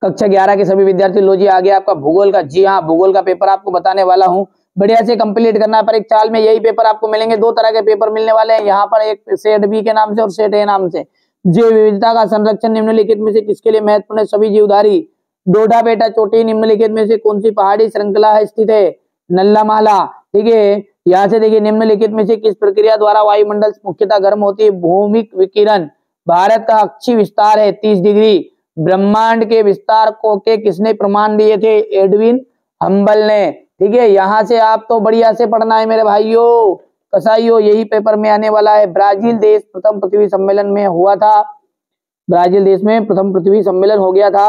कक्षा 11 के सभी विद्यार्थी लो जी आ गया आपका भूगोल का। जी हाँ, भूगोल का पेपर आपको बताने वाला हूँ, बढ़िया से कंप्लीट करना है। पर एक साल में यही पेपर आपको मिलेंगे, दो तरह के पेपर मिलने वाले हैं यहाँ पर, एक सेट बी के नाम से और सेट ए नाम से। जैव विविधता का संरक्षण निम्नलिखित में से किसके लिए महत्वपूर्ण है? सभी जीवधारी। डोडा बेटा चोटी निम्नलिखित में से कौन सी पहाड़ी श्रृंखला है स्थित है? नल्लामाला। ठीक है, यहाँ से देखिए निम्नलिखित में से किस प्रक्रिया द्वारा वायुमंडल मुख्यतः गर्म होती है? भौमिक विकिरण। भारत का अक्षीय विस्तार है 30 डिग्री। ब्रह्मांड के विस्तार को के किसने प्रमाण दिए थे? एडविन हम्बल ने। ठीक है, यहां से आप तो बढ़िया से पढ़ना है मेरे भाइयों कसाईयों, यही पेपर में आने वाला है। ब्राजील देश प्रथम पृथ्वी सम्मेलन में हुआ था, ब्राजील देश में प्रथम पृथ्वी सम्मेलन हो गया था।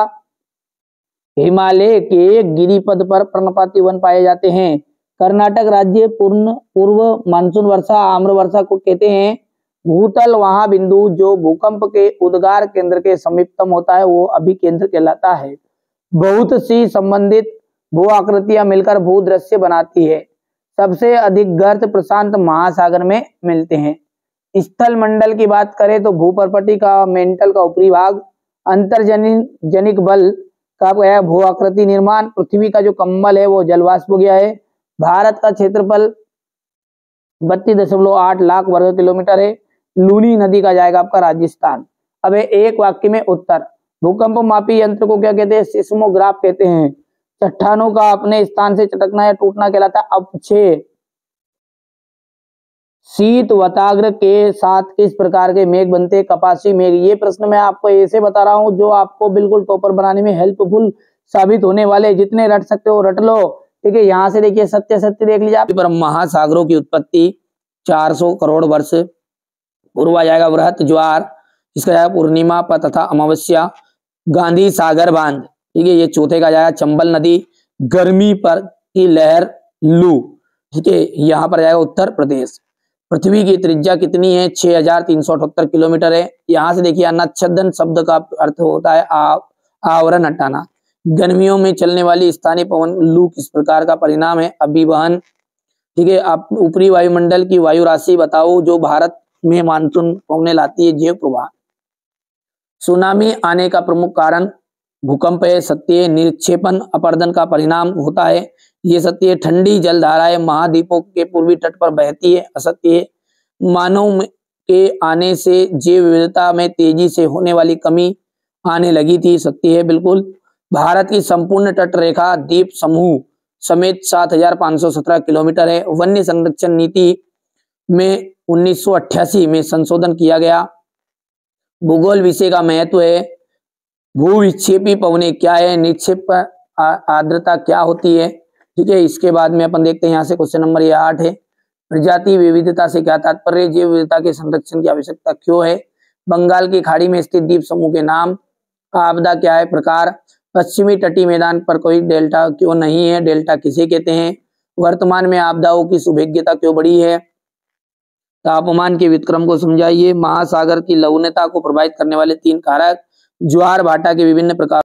हिमालय के गिरिपथ पर पर्णपाती वन पाए जाते हैं। कर्नाटक राज्य पूर्व मानसून वर्षा आम्र वर्षा को कहते हैं। भूतल वहां बिंदु जो भूकंप के उद्गार केंद्र के समीपतम होता है वो अभिकेंद्र कहलाता है। बहुत सी संबंधित भू आकृतियां मिलकर भू दृश्य बनाती है। सबसे अधिक गर्त प्रशांत महासागर में मिलते हैं। स्थल मंडल की बात करें तो भूपर्पटी का मेंटल का ऊपरी भाग, अंतर्जनिक बल का गया भू आकृति निर्माण, पृथ्वी का जो कम्बल है वो जलवाष्प हो गया है। भारत का क्षेत्रफल 32.8 लाख वर्ग किलोमीटर है। लूनी नदी का जाएगा आपका राजस्थान। अब एक वाक्य में उत्तर। भूकंप मापी यंत्र को क्या कहते हैं? सिस्मोग्राफ कहते हैं। चट्टानों का अपने स्थान से चटकना या टूटना कहलाता है अपक्षय। शीत वताग्र के साथ किस प्रकार के मेघ बनते हैं? कपासी मेघ। ये प्रश्न मैं आपको ऐसे बता रहा हूं जो आपको बिल्कुल टॉपर बनाने में हेल्पफुल साबित होने वाले, जितने रट सकते हो रट लो। ठीक है, यहाँ से देखिए सत्य सत्य देख लीजिए आप। पर महासागरों की उत्पत्ति 400 करोड़ वर्ष पूर्व आ जाएगा वृहत ज्वार, इसका जाएगा पूर्णिमा तथा अमावस्या। गांधी सागर बांध। ठीक है, ये चौथे का जाएगा चंबल नदी। गर्मी पर की लहर लू। ठीक है, यहाँ पर जाएगा उत्तर प्रदेश। पृथ्वी की त्रिज्या कितनी है? 6378 किलोमीटर है। यहाँ से देखिए अनच्छेदन शब्द का अर्थ होता है आवरण हटाना। गर्मियों में चलने वाली स्थानीय पवन लू किस प्रकार का परिणाम है? अभिवहन। ठीक है, आप ऊपरी वायुमंडल की वायु राशि बताओ जो भारत में मानसून पवने लाती है। जैव प्रवाह। सुनामी आने का प्रमुख कारण भूकंप है। सत्य है। निक्षेपण अपर्दन का परिणाम होता है। ये सत्य है। ठंडी जलधाराएं महाद्वीपों के पूर्वी तट पर बहती है। असत्य है। मानव के आने से जैव विविधता में तेजी से होने वाली कमी आने लगी थी। सत्य है बिल्कुल। भारत की संपूर्ण तट रेखा द्वीप समूह समेत 7517 किलोमीटर है। वन्य संरक्षण नीति में 1988 में संशोधन किया गया। भूगोल विषय का महत्व है। भू विक्षेपी पवने क्या है? निक्षेप आर्द्रता क्या होती है? ठीक है, इसके बाद में अपन देखते हैं यहाँ से क्वेश्चन नंबर 8 है। प्रजाति विविधता से क्या तात्पर्य? जैव विविधता के संरक्षण की आवश्यकता क्यों है? बंगाल की खाड़ी में स्थित द्वीप समूह के नाम। आपदा क्या है? प्रकार। पश्चिमी तटीय मैदान पर कोई डेल्टा क्यों नहीं है? डेल्टा किसे कहते हैं? वर्तमान में आपदाओं की सुभेद्यता क्यों बढ़ी है? तापमान के व्युत्क्रम को समझाइए। महासागर की लवणता को प्रभावित करने वाले 3 कारक। ज्वार भाटा के विभिन्न प्रकार